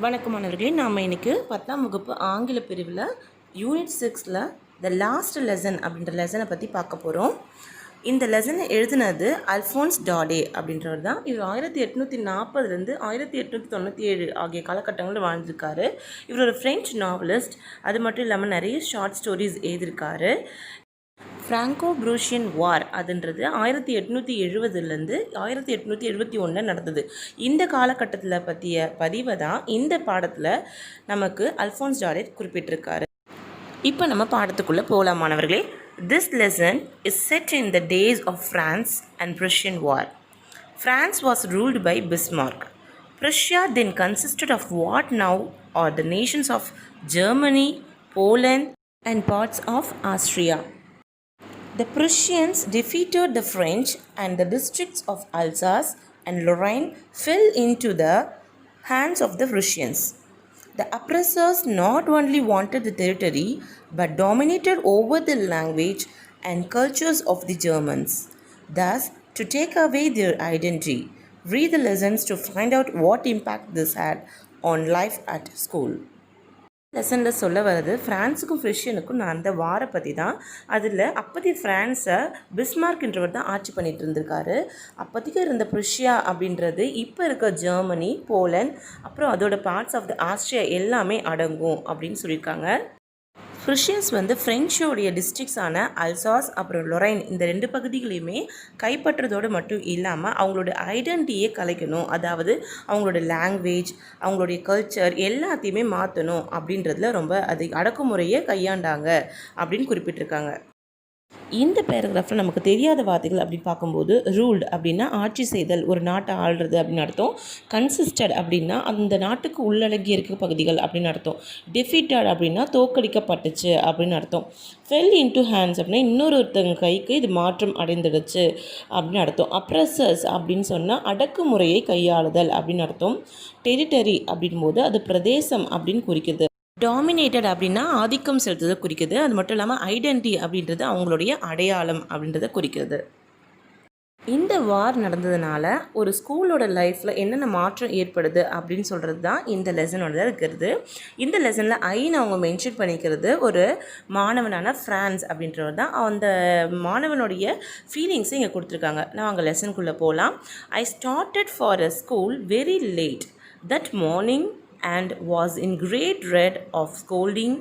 வணக்கம் மாணவர்களே, நாம் இன்றைக்கி 10ஆம் வகுப்பு ஆங்கில பிரிவில் யூனிட் 6ல் த லாஸ்ட் லெசன் அப்படின்ற லெசனை பற்றி பார்க்க போகிறோம். இந்த லெசனை எழுதினது அல்ஃபோன்ஸ் டாடே அப்படின்றவர் தான். இவர் 1840 1897 ஆகிய காலகட்டங்களில் வாழ்ந்திருக்காரு. இவர் ஒரு ஃப்ரெஞ்ச் நாவலிஸ்ட். அது மட்டும் இல்லாமல் நிறைய ஷார்ட் ஸ்டோரிஸ் எழுதியிருக்காரு. ஃப்ராங்கோ ப்ரூஷியன் வார் அதுன்றது 1870 1871 நடந்தது. இந்த காலகட்டத்தில் பற்றிய பதிவை தான் இந்த பாடத்தில் நமக்கு அல்ஃபோன்ஸ் டாடெட் குறிப்பிட்டிருக்காரு. இப்போ நம்ம பாடத்துக்குள்ளே போகலாம் மாணவர்களே. This lesson is set in the days of France and Prussian war. France was ruled by Bismarck. Prussia then consisted of what now are the nations of Germany, Poland, and parts of Austria. The Prussians defeated the French, and the districts of Alsace and Lorraine fell into the hands of the Prussians. The oppressors not only wanted the territory but dominated over the language and cultures of the Germans. Thus, to take away their identity, read the lessons to find out what impact this had on life at school. லெசனில் சொல்ல வர்றது ஃப்ரான்ஸுக்கும் ப்ரூஷியனுக்கும் நான் அந்த வாரை பற்றி தான். அதில் அப்போதைய ஃப்ரான்ஸை பிஸ்மார்க்ன்றவர் தான் ஆட்சி பண்ணிகிட்டு இருந்திருக்காரு. அப்போதைக்கு இருந்த ப்ரூஷியா அப்படின்றது இப்போ இருக்க ஜெர்மனி, போலண்ட், அப்புறம் அதோட பார்ட்ஸ் ஆஃப் த ஆஸ்ட்ரியா எல்லாமே அடங்கும் அப்படின்னு சொல்லியிருக்காங்க. ப்ரூஷியன்ஸ் ஃப்ரெஞ்சோடைய டிஸ்ட்ரிக்ஸான அல்சாஸ் அப்புறம் லொரைன் இந்த 2 பகுதிகளையுமே கைப்பற்றதோடு மட்டும் இல்லாமல் அவங்களோட ஐடென்டிட்டியே கலைக்கணும், அதாவது அவங்களோட லாங்குவேஜ், அவங்களுடைய கல்ச்சர் எல்லாத்தையுமே மாற்றணும் அப்படின்றதுல ரொம்ப அடக்குமுறையை கையாண்டாங்க அப்படின்னு குறிப்பிட்டிருக்காங்க. இந்த பேராகிராஃபில் நமக்கு தெரியாத வார்த்தைகள் அப்படின்னு பார்க்கும்போது, ரூல்டு அப்படின்னா ஆட்சி செய்தல், ஒரு நாட்டை ஆள்றது அப்படின்னு அர்த்தம். கன்சிஸ்டட் அப்படின்னா அந்த நாட்டுக்கு உள்ளடங்கி இருக்க பகுதிகள் அப்படின்னு அர்த்தம். டெஃபீட்டட் அப்படின்னா தோற்கடிக்கப்பட்டுச்சு அப்படின்னு அர்த்தம். ஃபெல் இன்டு ஹேண்ட்ஸ் அப்படின்னா இன்னொருத்தங்க கைக்கு இது மாற்றம் அடைந்துடுச்சு அப்படின்னு அர்த்தம். அப்ரஸர்ஸ் அப்படின்னு சொன்னால் அடக்குமுறையை கையாளுதல் அப்படின்னு அர்த்தம். டெரிட்டரி அப்படின் போது அது பிரதேசம் அப்படின்னு குறிக்குது. டாமினேட்டட் அப்படின்னா ஆதிக்கம் செலுத்துறதை குறிக்குது. அது மட்டும் இல்லாமல் ஐடென்டிட்டி அப்படின்றது அவங்களுடைய அடையாளம் அப்படின்றத குறிக்கிறது. இந்த வார் நடந்ததுனால ஒரு ஸ்கூலோட லைஃப்பில் என்னென்ன மாற்றம் ஏற்படுது அப்படின்னு சொல்கிறது தான் இந்த லெசனோட இருக்கிறது. இந்த லெசனில் ஐன்னு அவங்க மென்ஷன் பண்ணிக்கிறது ஒரு மாணவனான ஃப்ரான்ஸ் அப்படின்றவர் தான். அந்த மாணவனுடைய ஃபீலிங்ஸை இங்கே கொடுத்துருக்காங்க. நான் அங்கே லெசனுக்குள்ளே போகலாம். I started for a school very late that morning and was in great dread of scolding,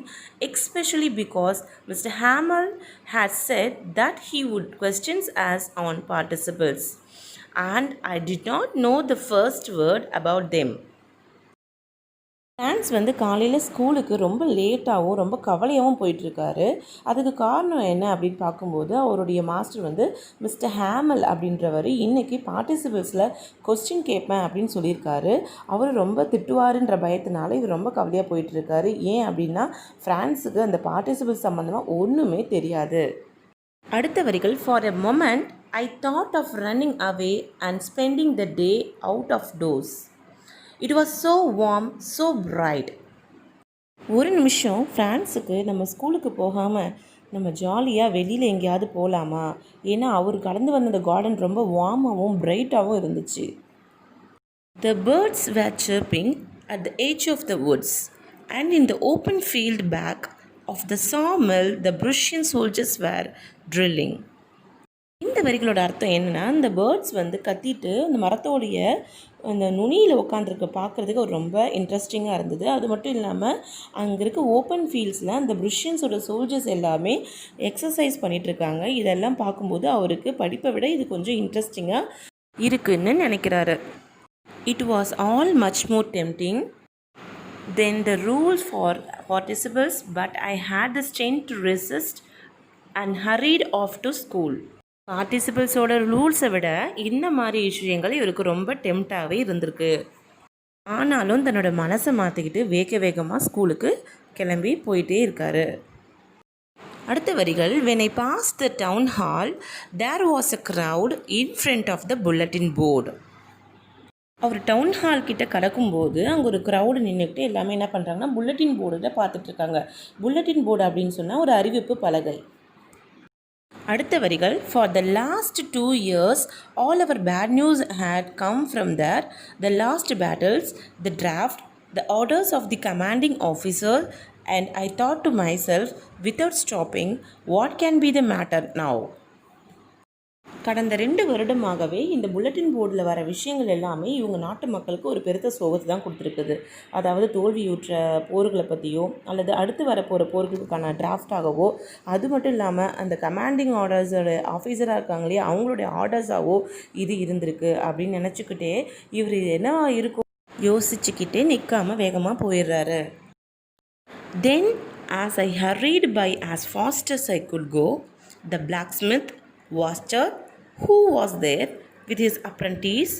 especially because Mr. Hamel had said that he would question us on participles, and I did not know the first word about them. France காலையில் ஸ்கூலுக்கு ரொம்ப லேட்டாகவும் ரொம்ப கவலையாகவும் போயிட்டுருக்காரு. அதுக்கு காரணம் என்ன அப்படின்னு பார்க்கும்போது, அவருடைய மாஸ்டர் மிஸ்டர் ஹேமல் அப்படின்றவர் இன்றைக்கி பார்ட்டிசிபிள்ஸில் கொஸ்டின் கேட்பேன் அப்படின்னு சொல்லியிருக்காரு. அவர் ரொம்ப திட்டுவாருன்ற பயத்தினால இவர் ரொம்ப கவலையாக போயிட்டுருக்காரு. ஏன் அப்படின்னா ஃப்ரான்ஸுக்கு அந்த பார்ட்டிசிபிள்ஸ் சம்மந்தமாக ஒன்றுமே தெரியாது. அடுத்த வரிகள், for a moment I thought of running away and spending the day out of doors. It was so warm, so bright. ஒரு நிமிஷம் ஃப்ரான்ஸுக்கு நம்ம ஸ்கூலுக்கு போகாமல் நம்ம ஜாலியாக வெளியில் எங்கேயாவது போகலாமா? ஏன்னா அவர் கடந்து வந்த அந்த கார்டன் ரொம்ப வார்மாகவும் பிரைட்டாகவும் இருந்துச்சு. The birds were chirping at the edge of the woods, and in the open field back of the sawmill the Prussian soldiers were drilling. இந்த வரிகளோட அர்த்தம் என்னென்னா, இந்த பேர்ட்ஸ் கத்திட்டு அந்த மரத்தோடைய அந்த நுனியில் உட்காந்துருக்க பார்க்குறதுக்கு ஒரு ரொம்ப இன்ட்ரெஸ்டிங்காக இருந்தது. அது மட்டும் இல்லாமல் அங்கே இருக்க ஓப்பன் ஃபீல்ட்ஸில் அந்த ப்ருஷியன்ஸோட சோல்ஜர்ஸ் எல்லாமே எக்ஸசைஸ் பண்ணிகிட்ருக்காங்க. இதெல்லாம் பார்க்கும்போது அவருக்கு படிப்பை விட இது கொஞ்சம் இன்ட்ரெஸ்டிங்காக இருக்குன்னு நினைக்கிறாரு. It was all much more tempting than the rules for participants, but I had the strength to resist and hurried off to school. பார்ட்டிசிபிள்ஸோட ரூல்ஸை விட இந்த மாதிரி விஷயங்கள் இவருக்கு ரொம்ப டெம்ப்டாகவே இருந்திருக்கு. ஆனாலும் தன்னோட மனசை மாற்றிக்கிட்டு வேகமாக ஸ்கூலுக்கு கிளம்பி போயிட்டே இருக்காரு. அடுத்த வரிகள், when I passed the town hall there was a crowd in front of the bulletin board. அவர் டவுன் ஹால் கிட்ட கடக்கும்போது அங்கே ஒரு க்ரௌடு நின்றுக்கிட்டு எல்லாமே என்ன பண்ணுறாங்கன்னா புல்லட்டின் போர்டில் பார்த்துட்ருக்காங்க. புல்லட்டின் போர்டு அப்படின்னு சொன்னால் ஒரு அறிவிப்பு பலகை. அடுத்த வரிகள், for the last 2 years all our bad news had come from there, the last battles, the draft, the orders of the commanding officer, and I thought to myself, without stopping, what can be the matter now? கடந்த 2 வருடமாகவே இந்த bulletin போர்டில் வர விஷயங்கள் எல்லாமே இவங்க நாட்டு மக்களுக்கு ஒரு பெருத்த சோகத்தை தான் கொடுத்துருக்குது. அதாவது தோல்வியுற்ற போர்களை பற்றியோ அல்லது அடுத்து வரப்போகிற போர்களுக்கான டிராஃப்டாகவோ, அது மட்டும் இல்லாமல் அந்த கமாண்டிங் ஆர்டர்ஸோட ஆஃபீஸராக இருக்காங்களே அவங்களுடைய ஆர்டர்ஸாகவோ இது இருந்திருக்கு அப்படின்னு நினச்சிக்கிட்டே இவர் என்னவா இருக்கும் யோசிச்சுக்கிட்டே நிற்காமல் வேகமாக போயிடுறாரு. Then, as I hurried by as fast as I could go, the blacksmith, washer, who was there with his apprentice,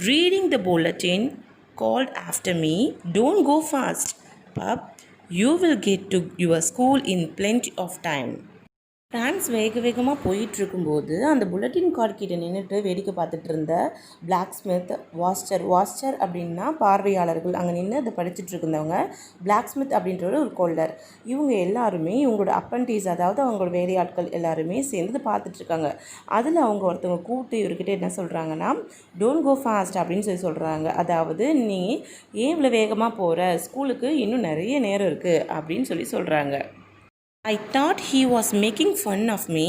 reading the bulletin, called after me, "Don't go fast, pup. You will get to your school in plenty of time." France வேகமாக போயிட்டுருக்கும்போது அந்த bulletin card கிட்ட நின்றுட்டு வேடிக்கை பார்த்துட்டு இருந்த blacksmith, வாஸ்டர் அப்படின்னா பார்வையாளர்கள், அங்கே நின்று அதை படிச்சுட்டு இருந்தவங்க. பிளாக்ஸ்மித் அப்படின்றவர் ஒரு கொல்லர். இவங்க எல்லாருமே இவங்களோட அப்பன்டீஸ், அதாவது அவங்களோட வேலையாட்கள் எல்லாருமே சேர்ந்து பார்த்துட்ருக்காங்க. அதில் அவங்க ஒருத்தவங்க கூப்பிட்டு இவர்கிட்ட என்ன சொல்கிறாங்கன்னா, "டோன்ட் கோ ஃபாஸ்ட்" அப்படின்னு சொல்கிறாங்க. அதாவது நீ ஏன் இவ்வளோ வேகமாக போகிற, ஸ்கூலுக்கு இன்னும் நிறைய நேரம் இருக்குது அப்படின்னு சொல்கிறாங்க. I thought he was making fun of me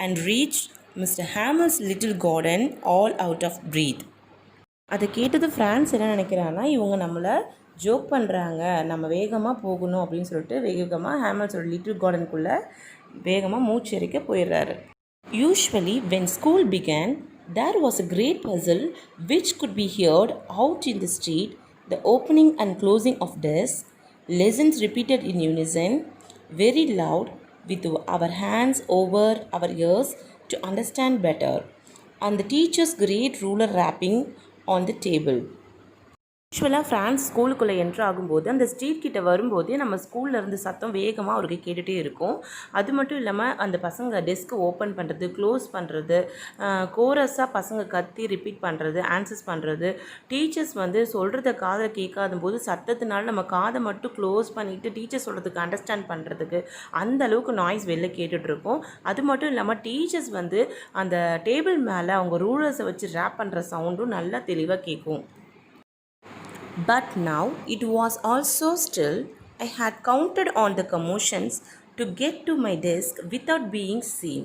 and reached Mr. Hamel's little garden all out of breath. அதை கேட்டது ஃப்ரான்ஸ் என்ன நினைக்கிறான்னா, இவங்க நம்மளை ஜோக் பண்ணுறாங்க, நம்ம வேகமாக போகணும் அப்படின்னு சொல்லிட்டு வேகமாக ஹேமல்ஸோட லிட்டில் கார்டனுக்குள்ளே வேகமாக மூச்சு அடிக்க போயிடுறாரு. Usually when school began, there was a great puzzle which could be heard out in the street, the opening and closing of desks, lessons repeated in unison, very loud, with our hands over our ears to understand better, and the teacher's great ruler rapping on the table. யூஸ்வலாக France ஸ்கூலுக்குள்ளே enter ஆகும்போது அந்த street கிட்ட வரும்போதே நம்ம ஸ்கூலில் இருந்து சத்தம் வேகமாக அவருக்கு கேட்டுகிட்டே இருக்கும். அது மட்டும் இல்லாமல் அந்த பசங்க டெஸ்க்கு ஓப்பன் பண்ணுறது, க்ளோஸ் பண்ணுறது, கோரஸாக பசங்க கத்தி ரிப்பீட் பண்ணுறது, ஆன்சர்ஸ் பண்ணுறது, டீச்சர்ஸ் சொல்கிறத காதில் கேட்காத போது சத்தத்தினால நம்ம காதை மட்டும் க்ளோஸ் பண்ணிவிட்டு டீச்சர் சொல்கிறதுக்கு அண்டர்ஸ்டாண்ட் பண்ணுறதுக்கு அந்த அளவுக்கு நாய்ஸ் வெளில கேட்டுட்ருக்கோம். அது மட்டும் இல்லாமல் டீச்சர்ஸ் அந்த டேபிள் மேலே அவங்க ரூலர்ஸை வச்சு ரேப் பண்ணுற சவுண்டும் நல்லா தெளிவாக கேட்கும். But now it was also still. I had counted on the commotions to get to my desk without being seen.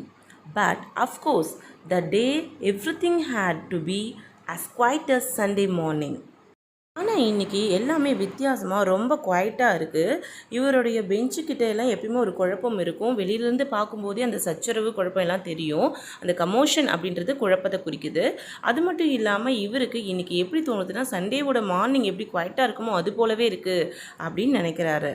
But of course, that day everything had to be as quiet as Sunday morning. ஆனால் இன்றைக்கி எல்லாமே வித்தியாசமாக ரொம்ப குவைட்டாக இருக்குது. இவருடைய பெஞ்சுக்கிட்ட எல்லாம் எப்பயுமே ஒரு குழப்பம் இருக்கும். வெளியிலேருந்து பார்க்கும்போதே அந்த சச்சரவு குழப்பம் எல்லாம் தெரியும். அந்த கமோஷன் அப்படின்றது குழப்பத்தை குறிக்குது. அது மட்டும் இல்லாமல் இவருக்கு இன்றைக்கி எப்படி தோணுதுன்னா, சண்டேவோட மார்னிங் எப்படி குவைட்டாக இருக்குமோ அது போலவே இருக்குது அப்படின்னு நினைக்கிறாரு.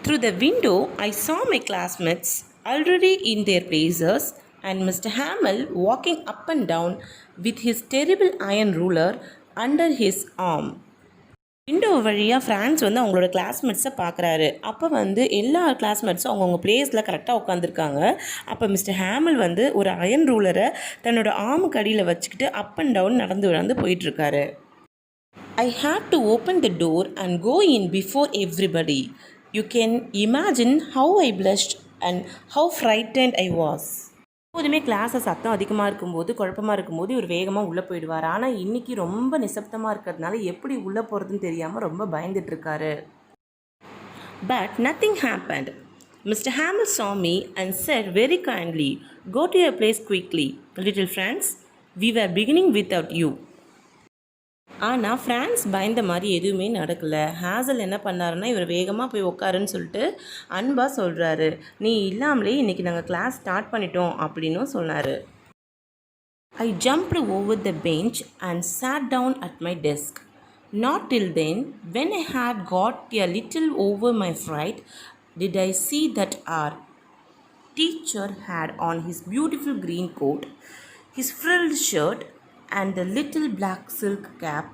Through the window, I saw my classmates already in their places and Mr. Hamel walking up and down with his terrible iron ruler under his arm. Window வழியாக ஃப்ரான்ஸ் அவங்களோட கிளாஸ்மேட்ஸை பார்க்குறாரு. அப்போ எல்லா கிளாஸ்மேட்ஸும் அவங்கவுங்க பிளேஸில் கரெக்டாக உட்காந்துருக்காங்க. அப்போ மிஸ்டர் ஹேமல் ஒரு அயன் ரூலரை தன்னோட ஆமுக்கு அடியில் வச்சுக்கிட்டு அப் அண்ட் டவுன் நடந்து போயிட்டுருக்காரு. I had to open the door and go in before everybody. You can imagine how I blushed and how frightened I was. எப்போதுமே கிளாஸை சத்தம் அதிகமாக இருக்கும்போது, குழப்பமாக இருக்கும்போது இவர் வேகமாக உள்ளே போயிடுவார். ஆனால் இன்றைக்கி ரொம்ப நிசப்தமாக இருக்கிறதுனால எப்படி உள்ளே போகிறதுன்னு தெரியாமல் ரொம்ப பயந்துட்டுருக்காரு. But nothing happened. Mr. Hamel saw me and said very kindly, "Go to your place quickly, little friends. We were beginning without you." ஆனால் ஃப்ரான்ஸ் பயந்த மாதிரி எதுவுமே நடக்கலை. ஹேசல் என்ன பண்ணாருன்னா, இவர் வேகமாக போய் உட்காருன்னு சொல்லிட்டு அன்பாக சொல்கிறாரு. "நீ இல்லாமலே இன்றைக்கி நாங்கள் கிளாஸ் ஸ்டார்ட் பண்ணிட்டோம்" அப்படின்னும் சொன்னார். I jumped over the bench and sat down at my desk. Not till then, when I had got a little over my fright, did I see that our teacher had on his beautiful green coat, his frilled shirt, and the little black silk cap,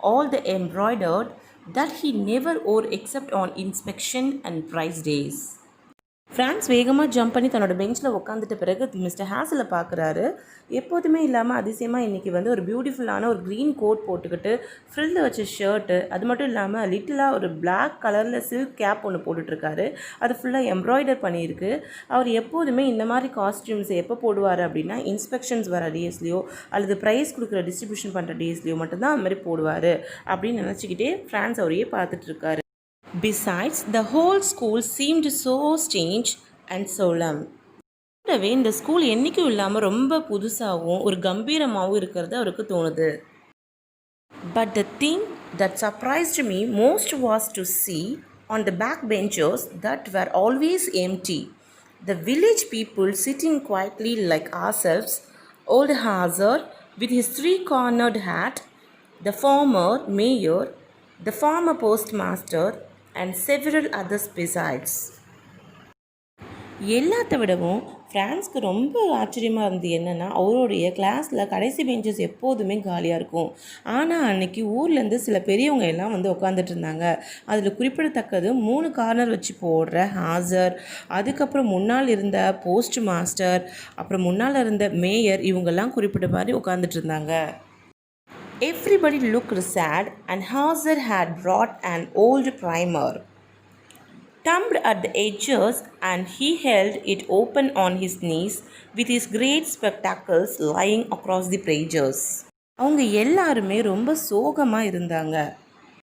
all the embroidered, that he never wore except on inspection and prize days. France வேகமாக jump பண்ணி தன்னோட பெஞ்சில் உட்காந்துட்ட பிறகு mister ஹேஸலை பார்க்குறாரு. எப்போதுமே இல்லாமல் அதிசயமாக இன்றைக்கி வந்து ஒரு பியூட்டிஃபுல்லான ஒரு க்ரீன் கோட் போட்டுக்கிட்டு ஃப்ரில் வச்ச ஷர்ட்டு, அது மட்டும் இல்லாமல் லிட்டிலாக ஒரு பிளாக் கலரில் சில்க் கேப் ஒன்று போட்டுட்ருக்காரு. அது ஃபுல்லாக எம்ப்ராய்டர் பண்ணியிருக்கு. அவர் எப்போதுமே இந்த மாதிரி காஸ்டியூம்ஸ் எப்போ போடுவார் அப்படின்னா இன்ஸ்பெக்ஷன்ஸ் வர டேஸ்லையோ அல்லது ப்ரைஸ் கொடுக்குற டிஸ்ட்ரிபியூஷன் பண்ணுற டேஸ்லையோ மட்டும்தான் அது மாதிரி போடுவார் அப்படின்னு நினச்சிக்கிட்டே ஃப்ரான்ஸ் அவரையே பார்த்துட்ருக்காரு. Besides, the whole school seemed so strange and solemn. கூடவே இந்த ஸ்கூல் என்றைக்கும் இல்லாமல் ரொம்ப புதுசாகவும் ஒரு கம்பீரமாகவும் இருக்கிறது அவருக்கு தோணுது. But the thing that surprised me most was to see on the back benches that were always empty. The village people sitting quietly like ourselves, old Hazard with his three-cornered hat, the former mayor, the former postmaster, and several others besides. எல்லாத்த விடவும் ஃப்ரான்ஸ்க்கு ரொம்ப ஆச்சரியமாக இருந்தது என்னென்னா, அவருடைய கிளாஸில் கடைசி benches எப்போதுமே காலியாக இருக்கும். ஆனால் அன்றைக்கி ஊர்லேருந்து சில பெரியவங்க எல்லாம் வந்து உட்காந்துட்டு இருந்தாங்க. அதில் குறிப்பிடத்தக்கது 3 கார்னர் வச்சு போடுற ஹாசர், அதுக்கப்புறம் முன்னால் இருந்த போஸ்ட் மாஸ்டர், அப்புறம் முன்னால் இருந்த மேயர், இவங்கெல்லாம் குறிப்பிட்ட மாதிரி உட்காந்துட்டு இருந்தாங்க. Everybody looked sad and Hauser had brought an old primer, tumbed at the edges, and he held it open on his knees with his great spectacles lying across the pages. அவங்க எல்லாருமே ரொம்ப சோகமாக இருந்தாங்க.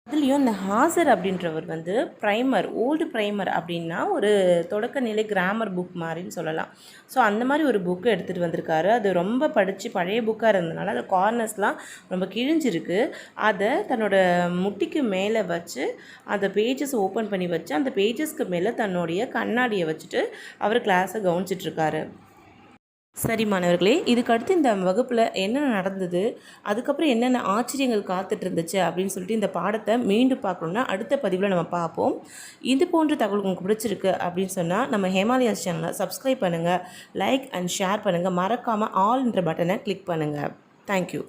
அதுலேயும் இந்த ஹாசர் அப்படின்றவர் வந்து ப்ரைமர், ஓல்டு ப்ரைமர் அப்படின்னா ஒரு தொடக்க நிலை கிராமர் புக் மாதிரின்னு சொல்லலாம். ஸோ அந்த மாதிரி ஒரு புக்கு எடுத்துகிட்டு வந்திருக்காரு. அது ரொம்ப படித்து பழைய புக்காக இருந்ததுனால அந்த கார்னர்ஸ்லாம் ரொம்ப கிழிஞ்சிருக்கு. அதை தன்னோட முட்டிக்கு மேலே வச்சு அந்த பேஜஸ் ஓப்பன் பண்ணி வச்சு அந்த பேஜஸ்க்கு மேலே தன்னுடைய கண்ணாடியை வச்சுட்டு அவர் கிளாஸை கவனிச்சிட்ருக்காரு. சரி மாணவர்களே, இதுக்கடுத்து இந்த வகுப்பில் என்னென்ன நடந்தது, அதுக்கப்புறம் என்னென்ன ஆச்சரியங்கள் காத்துட்டு இருந்துச்சு அப்படின்னு சொல்லிட்டு இந்த பாடத்தை மீண்டும் பார்க்கணுன்னா அடுத்த பதிவில் நம்ம பார்ப்போம். இது போன்ற தகவல் உங்களுக்கு பிடிச்சிருக்கு அப்படின்னு சொன்னால் நம்ம ஹேமாலயாஸ் சேனலை சப்ஸ்கிரைப் பண்ணுங்கள், லைக் அண்ட் ஷேர் பண்ணுங்கள், மறக்காமல் ஆல்ன்ற பட்டனை கிளிக் பண்ணுங்கள். தேங்க்யூ.